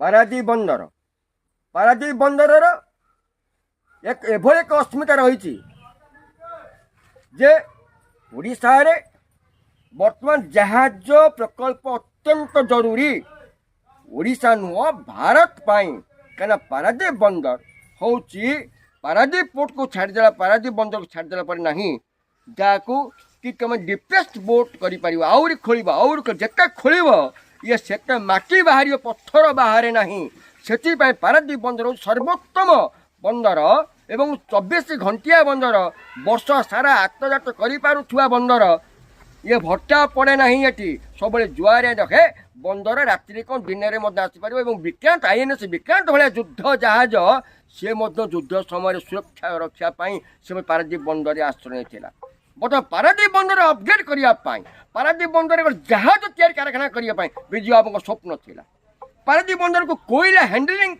पारादीप बंदर पारादीप बंदर एक एभली एक अस्मिता रही जे ओडिशा रे वर्तमान जहाज प्रकल्प अत्यंत जरूरी ओडिशा नुह भारत पाई कहीं पारादीप बंदर हूँ पारादीप पोर्ट को छाड़देला पारादीप बंदर को छाड़देला पर नहीं जहाँ कि तुम डिपेस्ट बोट कर आउरी खोल आउरी जिते खोल ये से माटी बाहर पत्थर बाहर ना से पारादीप बंदर सर्वोत्तम बंदर एवं 24 घंटिया बंदर वर्ष सारा आतजात कर बंदर ये भट्टा पड़े ना ये सब जुआरे रखे बंदर रात्रि कौन दिन में आसपार विक्रांत आईएनएस विक्रांत भाया युद्ध जहाज सी युद्ध समय सुरक्षा रक्षापी से पारादीप बंदर आश्रय था बर्तमान पारादीप बंदर अपग्रेड करने पारादीप बंदर एक जहाज तैयारी कारखाना करने विजय बाबू स्वप्न था पारादीप बंदर को कोयला हैंडलिंग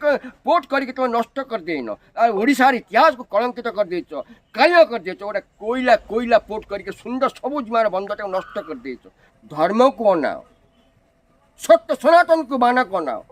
पोर्ट करके तुम नष्ट कर देन ओडिशार इतिहास को कलंकित कर देच काय कर देच गोटे कोयला कोयला पोर्ट करके सुंदर सबुजमान बंदर नष्ट कर देच धर्म को अनाओ सत्य सनातन को मानक अनाओ